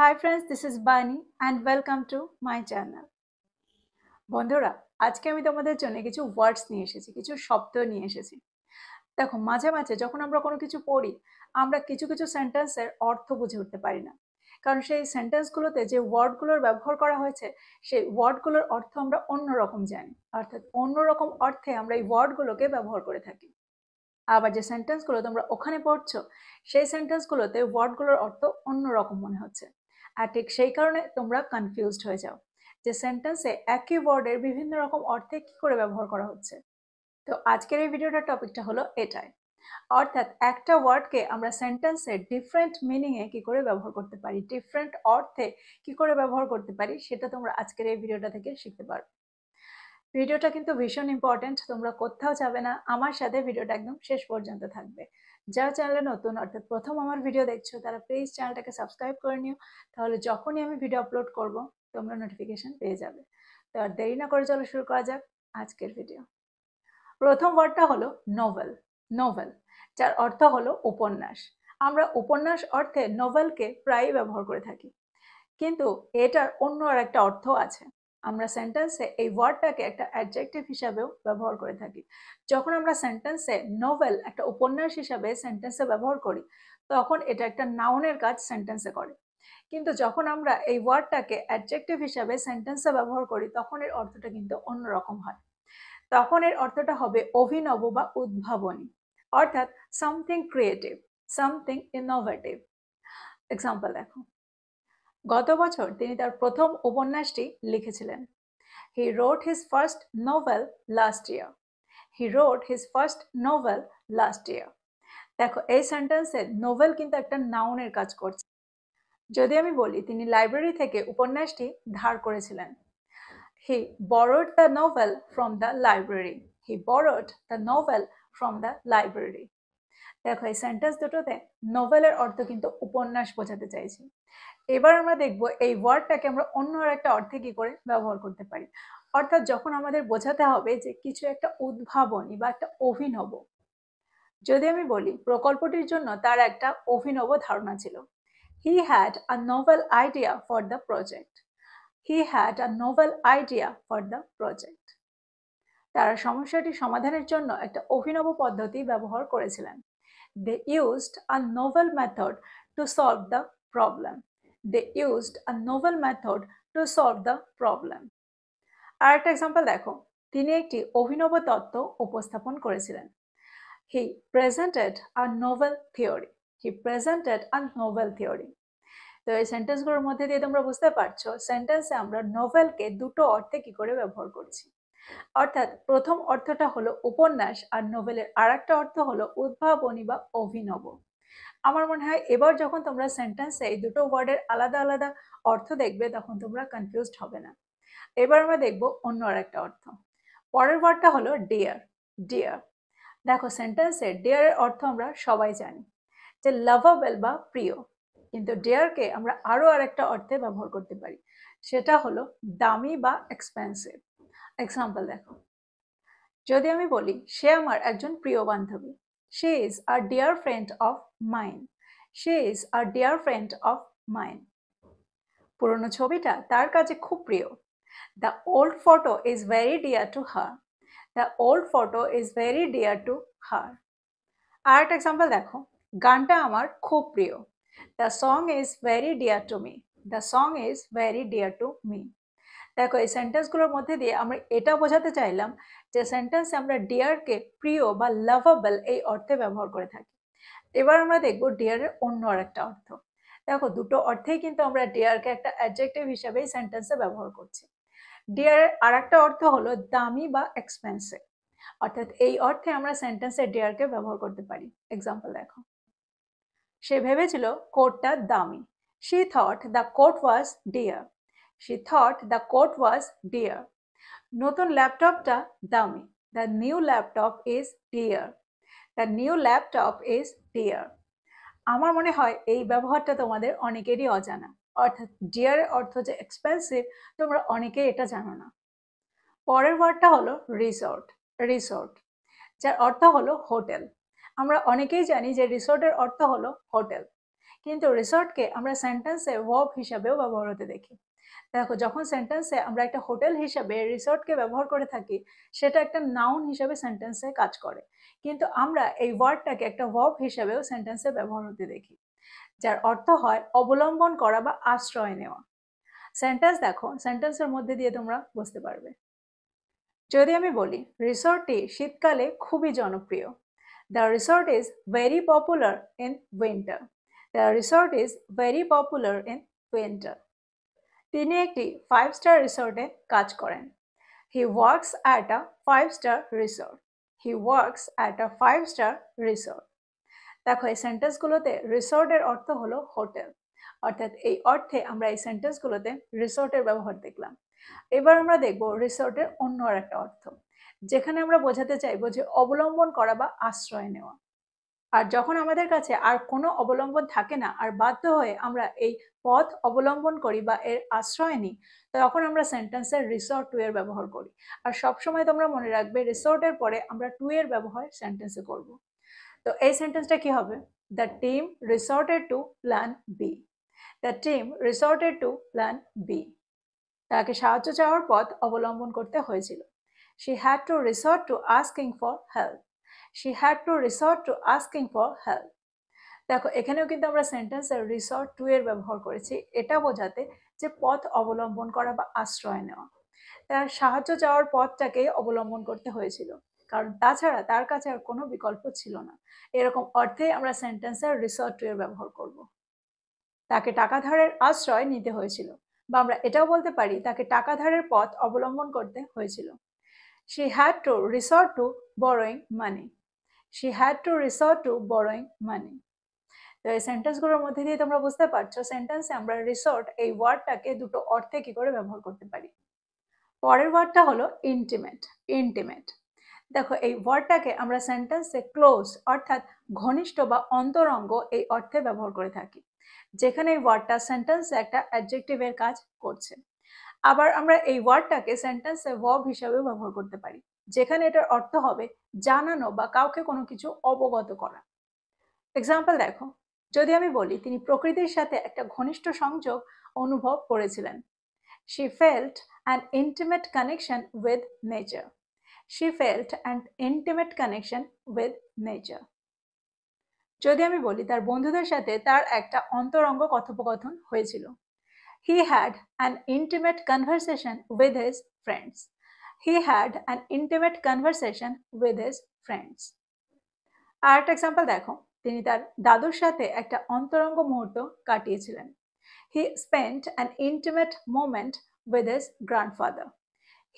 Hi friends, this is Bani and welcome to my channel. বন্ধুরা, আজকে আমি তোমাদের জন্য কিছু ওয়ার্ডস নিয়ে এসেছি, কিছু শব্দ নিয়ে এসেছি। দেখো, মাঝে মাঝে যখন আমরা কোনো কিছু পড়ি, আমরা কিছু কিছু সেন্টেন্সের অর্থ বুঝে উঠতে পারি না, কারণ সেই সেন্টেন্সগুলোতে যে ওয়ার্ডগুলোর ব্যবহার করা হয়েছে সেই ওয়ার্ডগুলোর অর্থ আমরা অন্যরকম জানি, অর্থাৎ অন্যরকম অর্থে আমরা এই ওয়ার্ডগুলোকে ব্যবহার করে থাকি। আবার যে সেন্টেন্সগুলো তোমরা ওখানে পড়ছো সেই সেন্টেন্সগুলোতে ওয়ার্ডগুলোর অর্থ অন্যরকম মনে হচ্ছে, আর ঠিক সেই কারণে তোমরা কনফিউজড হয়ে যাও যে সেন্টেন্সে একই ওয়ার্ডের বিভিন্ন রকম অর্থে কি করে ব্যবহার করা হচ্ছে। তো আজকের এই ভিডিওটার টপিকটা হলো এটাই, অর্থাৎ একটা ওয়ার্ডকে আমরা সেন্টেন্সে ডিফারেন্ট মিনিংয়ে কি করে ব্যবহার করতে পারি, ডিফারেন্ট অর্থে কি করে ব্যবহার করতে পারি, সেটা তোমরা আজকের এই ভিডিওটা থেকে শিখতে পারবে। ভিডিওটা কিন্তু ভীষণ ইম্পর্টেন্ট, তোমরা কোথাও যাবে না, আমার সাথে ভিডিওটা একদম শেষ পর্যন্ত থাকবে। যারা চ্যানেলে নতুন, অর্থাৎ প্রথম আমার ভিডিও দেখছো, তারা প্লিজ চ্যানেলটাকে সাবস্ক্রাইব করে নিও, তাহলে যখনই আমি ভিডিও আপলোড করব তোমরা নোটিফিকেশন পেয়ে যাবে। তো আর দেরি না করে চলো শুরু করা যাক আজকের ভিডিও। প্রথম ওয়ার্ডটা হলো নোভেল। নোভেল, যার অর্থ হলো উপন্যাস। আমরা উপন্যাস অর্থে নোভেলকে প্রায়ই ব্যবহার করে থাকি, কিন্তু এটার অন্য আর একটা অর্থ আছে। আমরা সেন্টেন্সে এই ওয়ার্ডটাকে একটা অ্যাডজেক্টিভ হিসাবেও ব্যবহার করে থাকি। যখন আমরা সেন্টেন্সে নোভেল একটা উপন্যাস হিসাবে সেন্টেন্সে ব্যবহার করি, তখন এটা একটা নাউনের কাজ সেন্টেন্সে করে। কিন্তু যখন আমরা এই ওয়ার্ডটাকে অ্যাডজেক্টিভ হিসাবে সেন্টেন্সে ব্যবহার করি, তখন এর অর্থটা কিন্তু অন্যরকম হয়। তখন এর অর্থটা হবে অভিনব বা উদ্ভাবনী, অর্থাৎ something creative, something innovative. Example দেখো, গত বছর তিনি তার প্রথম উপন্যাসটি লিখেছিলেন। He wrote his first novel last year. He wrote his first novel last year. দেখো, এই সেন্টেন্সে নোভেল কিন্তু একটা নাউনের কাজ করছে। যদি আমি বলি তিনি লাইব্রেরি থেকে উপন্যাসটি ধার করেছিলেন, He borrowed the novel from the library. He borrowed the novel from the library. দেখো, এই সেন্টেন্স দুটোতে নোভেলের অর্থ কিন্তু উপন্যাস বোঝাতে চাইছি। এবার আমরা দেখব এই ওয়ার্ডটাকে আমরা অন্য আর একটা অর্থে কি করে ব্যবহার করতে পারি, অর্থাৎ যখন আমাদের বোঝাতে হবে যে কিছু একটা উদ্ভাবনী বা একটা অভিনব। যদি আমি বলি প্রকল্পটির জন্য তার একটা অভিনব ধারণা ছিল, he had a novel idea for the project. He had a novel idea for the project. তারা সমস্যাটি সমাধানের জন্য একটা অভিনব পদ্ধতি ব্যবহার করেছিলেন। They used a novel method to solve the problem. They used a novel method to solve the problem. আর একটা এক্সাম্পল দেখো, তিনি একটি অভিনব তত্ত্ব উপস্থাপন করেছিলেন। He presented a novel theory. He presented a novel theory. তো এই সেন্টেন্সগুলোর মধ্যে দিয়ে তোমরা বুঝতে পারছো সেন্টেন্সে আমরা নোভেলকে দুটো অর্থে কি করে ব্যবহার করছি। অর্থাৎ প্রথম অর্থটা হলো উপন্যাস, আর নোভেলের আর একটা অর্থ হলো উদ্ভাবনী বা অভিনব। আমার মনে হয় এবার যখন তোমরা সেন্টেন্সে এই দুটো ওয়ার্ডের আলাদা আলাদা অর্থ দেখবে, তখন তোমরা কনফিউজড হবে না। এবার আমরা দেখব অন্য আর একটা অর্থ। পরের ওয়ার্ডটা হলো ডিয়ার। ডিয়ার, দেখো সেন্টেন্সে ডিয়ারের অর্থ আমরা সবাই জানি যে লাভাবেল বা প্রিয়, কিন্তু ডিয়ারকে আমরা আরো আরেকটা অর্থে ব্যবহার করতে পারি, সেটা হলো দামি বা এক্সপেন্সিভ। এক্সাম্পল দেখো, যদি আমি বলি সে আমার একজন প্রিয় বান্ধবী, she is a dear friend of mine. she is a dear friend of mine. পুরনো ছবিটা তার কাছে খুব প্রিয়, the old photo is very dear to her. the old photo is very dear to her. আর একটা এক্সাম্পল দেখো, গানটা আমার খুব প্রিয়, the song is very dear to me. the song is very dear to me. দেখো, এই সেন্টেন্সগুলোর মধ্যে দিয়ে আমরা এটা বোঝাতে চাইলাম যে সেন্টেন্সে আমরা ডিয়ারকে প্রিয় বা লাভাবল এই অর্থে ব্যবহার করে থাকি। এবার আমরা দেখবো ডিয়ারের অন্য আরেকটা অর্থ। দেখো, দুটো অর্থেই কিন্তু আমরা ডিয়ারকে একটা অ্যাডজেক্টিভ হিসেবে সেন্টেন্সে ব্যবহার করছি। ডিয়ারের আরেকটা অর্থ হলো দামি বা এক্সপেন্সিভ, অর্থাৎ এই অর্থে আমরা সেন্টেন্সে ডিয়ারকে ব্যবহার করতে পারি। এক্সাম্পল দেখো, সে ভেবেছিল কোটটা দামি। she thought the coat was dear. she thought the coat was dear. নতুন ল্যাপটপটা দামি, the new laptop is dear. the new laptop is dear. আমার মনে হয় এই ব্যবহারটা তোমাদের অনেকেরই অজানা, অর্থাৎ ডিয়ার এর অর্থ যে এক্সপেন্সিভ, তোমরা অনেকেই এটা জানো না। পরের ওয়ার্ডটা হলো রিসোর্ট। রিসোর্ট, যার অর্থ হলো হোটেল। আমরা অনেকেই জানি যে রিসোর্টের অর্থ হলো হোটেল, কিন্তু রিসর্টকে আমরা সেন্টেন্সে ভার্ব হিসাবেও ব্যবহার হতে দেখি। দেখো, যখন সেন্টেন্সে আমরা একটা হোটেল হিসাবে রিসর্টকে ব্যবহার করে থাকি, সেটা একটা নাউন হিসাবে সেন্টেন্সে কাজ করে, কিন্তু আমরা এই ওয়ার্ডটাকে একটা ভার্ব হিসাবেও সেন্টেন্সে ব্যবহার হতে দেখি, যার অর্থ হয় অবলম্বন করা বা আশ্রয় নেওয়া। সেন্টেন্স দেখো, সেন্টেন্সের মধ্যে দিয়ে তোমরা বুঝতে পারবে। যদি আমি বলি রিসর্টটি শীতকালে খুবই জনপ্রিয়, the resort is very popular in winter. The resort is very popular in winter. তিনি একটি 5 স্টার রিসর্টে কাজ করেন। He works at a 5 star resort. He works at a 5 star resort. দেখো, এই সেন্টেন্সগুলোতে রিসর্টের অর্থ হলো হোটেল, অর্থাৎ এই অর্থে আমরা এই সেন্টেন্সগুলোতে রিসর্টের ব্যবহার দেখলাম। এবার আমরা দেখব রিসর্টের অন্য আর একটা অর্থ, যেখানে আমরা বোঝাতে চাইবো যে অবলম্বন করা বা আশ্রয় নেওয়া। আর যখন আমাদের কাছে আর কোনো অবলম্বন থাকে না, আর বাধ্য হয়ে আমরা এই পথ অবলম্বন করি বা এর আশ্রয় নিই, তখন আমরা সেন্টেন্সের রিসর্ট টু এর ব্যবহার করি। আর সবসময় তোমরা মনে রাখবে, রিসর্টের পরে আমরা টু এর ব্যবহার সেন্টেন্সে করব। তো এই সেন্টেন্সটা কি হবে? The team resorted to plan B. The team resorted to plan B. তাকে সাহায্য চাওয়ার পথ অবলম্বন করতে হয়েছিল। She had to resort to asking for help. She had to resort to asking for help. দেখো, এখানেও কিন্তু আমরা সেন্টেন্সের রিসর্ট টু এর ব্যবহার করেছি, এটা বোঝাতে যে পথ অবলম্বন করা বা আশ্রয় নেওয়া। তার সাহায্য চাওয়ার পথটাকেই অবলম্বন করতে হয়েছিল, কারণ তাছাড়া তার কাছে আর কোনো বিকল্প ছিল না। এরকম অর্থে আমরা সেন্টেন্সের রিসর্ট টু এর ব্যবহার করব। তাকে টাকা ধারের আশ্রয় নিতে হয়েছিল, বা আমরা এটাও বলতে পারি তাকে টাকা ধারের পথ অবলম্বন করতে হয়েছিল। She had to resort to borrowing money. She had to resort to borrowing money. তো এই সেন্টেন্সগুলোর মধ্যে দিয়ে তোমরা বুঝতে পারছো সেন্টেন্সে আমরা রিসর্ট এই ওয়ার্ডটাকে দুটো অর্থে কি করে ব্যবহার করতে পারি। পরের ওয়ার্ডটা হলো ইন্টিমেট। ইন্টিমেট, দেখো, এই ওয়ার্ডটাকে আমরা সেন্টেন্সে ক্লোজ অর্থাৎ ঘনিষ্ঠ বা অন্তরঙ্গ এই অর্থে ব্যবহার করে থাকি, যেখানে এই ওয়ার্ডটা সেন্টেন্সে একটা অ্যাডজেক্টিভের কাজ করছে। আবার আমরা এই ওয়ার্ডটাকে সেন্টেন্সে ভার্ব হিসাবেও ব্যবহার করতে পারি, যেখানে এটার অর্থ হবে জানানো বা কাউকে কোনো কিছু অবগত করা। এক্সাম্পল দেখো, যদি আমি বলি তিনি প্রকৃতির সাথে একটা ঘনিষ্ঠ সংযোগ অনুভব করেছিলেন। She felt an intimate connection with nature. She felt an intimate connection with nature. যদি আমি বলি তার বন্ধুদের সাথে তার একটা অন্তরঙ্গ কথোপকথন হয়েছিল। He had an intimate conversation with his friends. He had an intimate conversation with his friends. আর একটা এক্সাম্পল দেখো, তিনি তার দাদুর সাথে একটা অন্তরঙ্গ মুহূর্ত কাটিয়েছিলেন। He spent an intimate moment with his grandfather.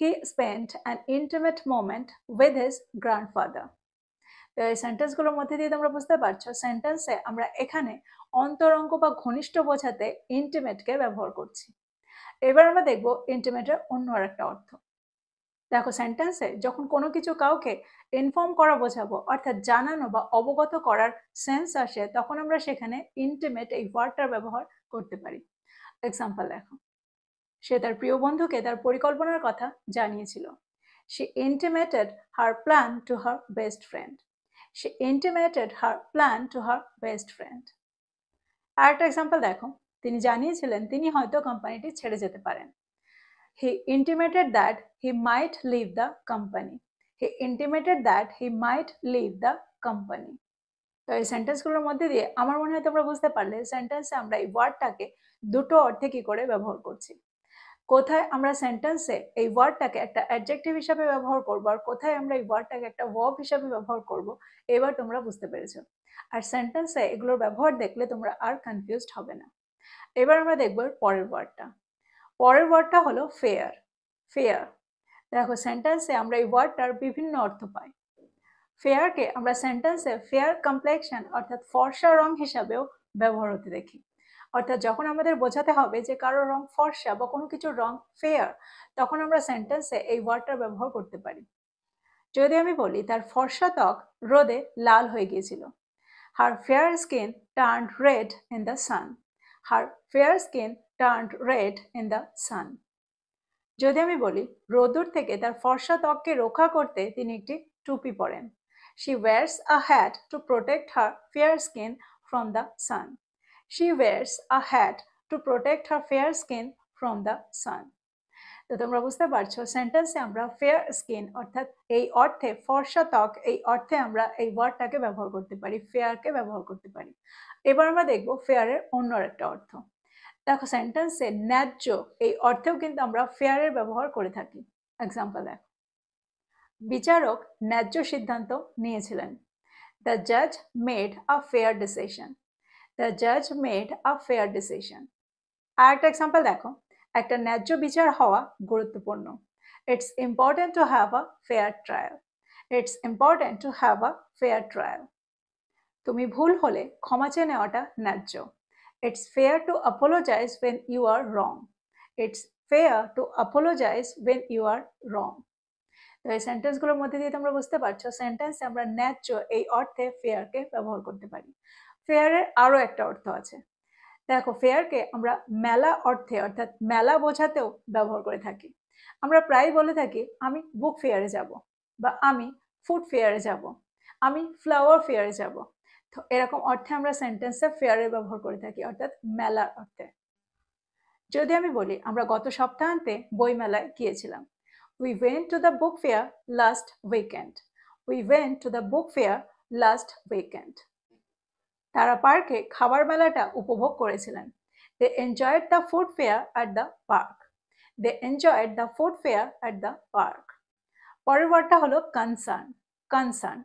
He spent an intimate moment with his grandfather. তো এই সেন্টেন্সগুলোর মধ্যে দিয়ে তোমরা বুঝতে পারছো সেন্টেন্সে আমরা এখানে অন্তরঙ্গ বা ঘনিষ্ঠ বোঝাতে ইন্টিমেটকে ব্যবহার করছি। এবার আমরা দেখবো ইন্টিমেটের অন্য আরেকটা অর্থ। দেখো, সেন্টেন্সে যখন কোনো কিছু কাউকে ইনফর্ম করা বোঝাবো, অর্থাৎ জানানো বা অবগত করার সেন্স আসে, তখন আমরা সেখানে ইন্টিমেট এই ওয়ার্ডটার ব্যবহার করতে পারি। এক্সাম্পল দেখো, সে তার প্রিয় বন্ধুকে তার পরিকল্পনার কথা জানিয়েছিল। She intimated her plan to her best friend. She intimated her plan to her best friend. আরেকটা এক্সাম্পল দেখো, তিনি জানিয়েছিলেন তিনি হয়তো কোম্পানিটি ছেড়ে যেতে পারেন। He intimated that he might leave the company. He intimated that he might leave the company. তো এই সেন্টেন্সগুলোর মধ্যে দিয়ে আমার মনে হয় তোমরা বুঝতে পারলে সেন্টেন্সে আমরা এই ওয়ার্ডটাকে দুটো অর্থে কি করে ব্যবহার করছি। কোথায় আমরা সেন্টেন্সে এই ওয়ার্ডটাকে একটা অ্যাডজেক্টিভ হিসাবে ব্যবহার করবো, আর কোথায় আমরা এই ওয়ার্ডটাকে একটা ভার্ব হিসাবে ব্যবহার করব, এবার তোমরা বুঝতে পেরেছো। আর সেন্টেন্সে এগুলোর ব্যবহার দেখলে তোমরা আর কনফিউজড হবে না। এবার আমরা দেখবো পরের ওয়ার্ডটা। পরের ওয়ার্ডটা হলো ফেয়ার। ফেয়ার, দেখো, সেন্টেন্সে আমরা এই ওয়ার্ডটার বিভিন্ন অর্থ পাই। ফেয়ারকে আমরা সেন্টেন্সে ফেয়ার কমপ্লেকশন অর্থাৎ ফর্সা রং হিসাবেও ব্যবহার হতে দেখি। অর্থাৎ যখন আমাদের বোঝাতে হবে যে কারো রং ফর্সা বা কোনো কিছুর রং ফেয়ার, তখন আমরা সেন্টেন্সে এই ওয়ার্ডটার ব্যবহার করতে পারি। যদি আমি বলি তার ফর্সা ত্বক রোদে লাল হয়ে গিয়েছিল। Her fair skin turned red in the sun. Her fair skin turned red in the sun. যদি আমি বলি রোদ্দুর থেকে তার ফর্সা ত্বককে রক্ষা করতে তিনি একটি টুপি পরেন। She wears a hat to protect her fair skin from the sun. She wears a hat to protect her fair skin from the sun. তো তোমরা বুঝতে পারছো সেন্টেন্সে আমরা ফেয়ার স্কিন অর্থাৎ এই অর্থে ফর্সা ত্বক এই অর্থে আমরা এই ওয়ার্ডটাকে ব্যবহার করতে পারি, ফেয়ারকে ব্যবহার করতে পারি। এবার আমরা দেখবো ফেয়ারের অন্য একটা অর্থ। দেখো সেন্টেন্সে ন্যায্য এই অর্থেও কিন্তু আমরা ফেয়ারের ব্যবহার করে থাকি। এক্সাম্পল দেখো, বিচারক ন্যায্য সিদ্ধান্ত নিয়েছিলেন। দ্য জাজ made a fair decision. The জাজ মেড আ ফেয়ার ডিসিশন। আর একটা এক্সাম্পল দেখো, একটা ন্যায্য বিচার হওয়া গুরুত্বপূর্ণ। It's important to have a fair trial. It's important to have a fair trial. তুমি ভুল হলে ক্ষমা চেয়ে নেওয়াটা ন্যায্য। It's fair to apologize when you are wrong. It's fair to apologize when you are wrong. তো এই সেন্টেন্সগুলোর মধ্যে দিয়ে তোমরা বুঝতে পারছো সেন্টেন্সে আমরা ন্যায্য এই অর্থে ফেয়ারকে ব্যবহার করতে পারি। ফেয়ারের আরও একটা অর্থ আছে। দেখো ফেয়ারকে আমরা মেলা অর্থে অর্থাৎ মেলা বোঝাতেও ব্যবহার করে থাকি। আমরা প্রায় বলে থাকি আমি বুক ফেয়ারে যাব, বা আমি ফুড ফেয়ারে যাব, আমি ফ্লাওয়ার ফেয়ারে যাব। তো এরকম অর্থে আমরা সেন্টেন্সে ফেয়ারের ব্যবহার করে থাকি অর্থাৎ মেলার অর্থে। যদি আমি বলি আমরা গত সপ্তাহান্তে বই মেলায় গিয়েছিলাম। We went to the book fair last weekend. We went to the book fair last weekend. তারা পার্কে খাবার মেলাটা উপভোগ করেছিলেন। They enjoyed the food fair at the park. They enjoyed the food fair at the park. পরের ওয়ার্ডটা হলো concern. Concern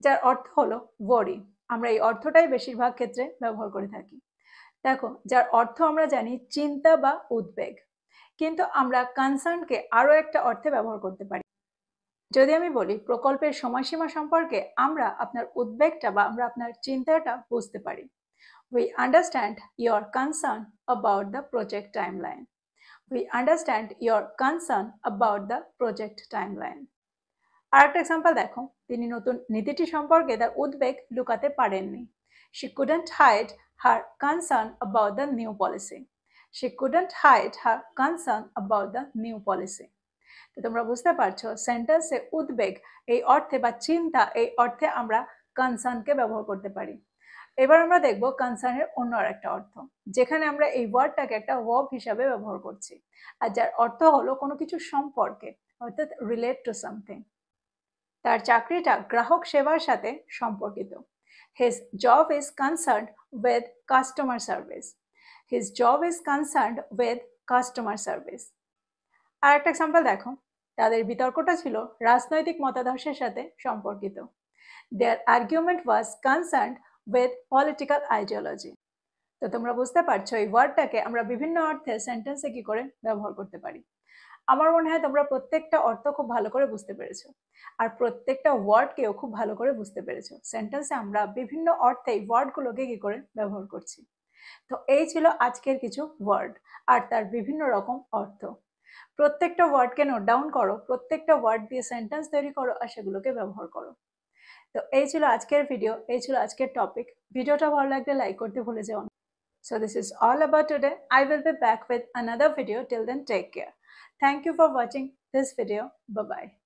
যার অর্থ হলো ওয়ারি। আমরা এই অর্থটাই বেশিরভাগ ক্ষেত্রে ব্যবহার করে থাকি। দেখো যার অর্থ আমরা জানি চিন্তা বা উদ্বেগ, কিন্তু আমরা কনসার্নকে আরও একটা অর্থে ব্যবহার করতে পারি। যদি আমি বলি প্রকল্পের সময়সীমা সম্পর্কে আমরা আপনার উদ্বেগটা বা আমরা আপনার চিন্তাটা বুঝতে পারি। We understand your concern about the project timeline. We understand your concern about the project timeline. আর একটা এক্সাম্পল দেখো, তিনি নতুন নীতিটি সম্পর্কে তার উদ্বেগ লুকাতে পারেননি। She couldn't hide her concern about the new policy. She couldn't hide her concern about the new policy. তো তোমরা বুঝতে পারছো সেন্টেন্সে উদ্বেগ এই অর্থে বা চিন্তা এই অর্থে আমরা কনসার্নকে ব্যবহার করতে পারি। এবার আমরা দেখবো কনসার্নের অন্য আরেকটা অর্থ, যেখানে আমরা এই ওয়ার্ডটাকে একটা ভার্ব হিসাবে ব্যবহার করছি, আর যার অর্থ হলো কোনো কিছু সম্পর্কে অর্থাৎ রিলেট টু সামথিং। তার চাকরিটা গ্রাহক সেবার সাথে সম্পর্কিত। His job is concerned with customer service. His job is concerned with customer service. আর একটা এক্সাম্পল দেখো, তাদের বিতর্কটা ছিল রাজনৈতিক মতাদর্শের সাথে সম্পর্কিত। Their argument was concerned with political ideology. তো তোমরা বুঝতে পারছো এই ওয়ার্ডটাকে আমরা বিভিন্ন অর্থে সেন্টেন্সে কি করে ব্যবহার করতে পারি। আমার মনে হয় তোমরা প্রত্যেকটা অর্থ খুব ভালো করে বুঝতে পেরেছো, আর প্রত্যেকটা ওয়ার্ডকেও খুব ভালো করে বুঝতে পেরেছো। সেন্টেন্সে আমরা বিভিন্ন অর্থে এই ওয়ার্ডগুলোকে কি করে ব্যবহার করছি। তো এই ছিল আজকের কিছু ওয়ার্ড আর তার বিভিন্ন রকম অর্থ। প্রত্যেকটা ওয়ার্ডকে নোট ডাউন করো, প্রত্যেকটা ওয়ার্ড দিয়ে সেন্টেন্স তৈরি করো আর সেগুলোকে ব্যবহার করো। তো এই ছিল আজকের ভিডিও, এই ছিল আজকের টপিক। ভিডিওটা ভালো লাগলে লাইক করতে ভুলে যেও না। So this is all about today. I will be back with another video. Till then, take care. Thank you for watching this video. Bye-bye.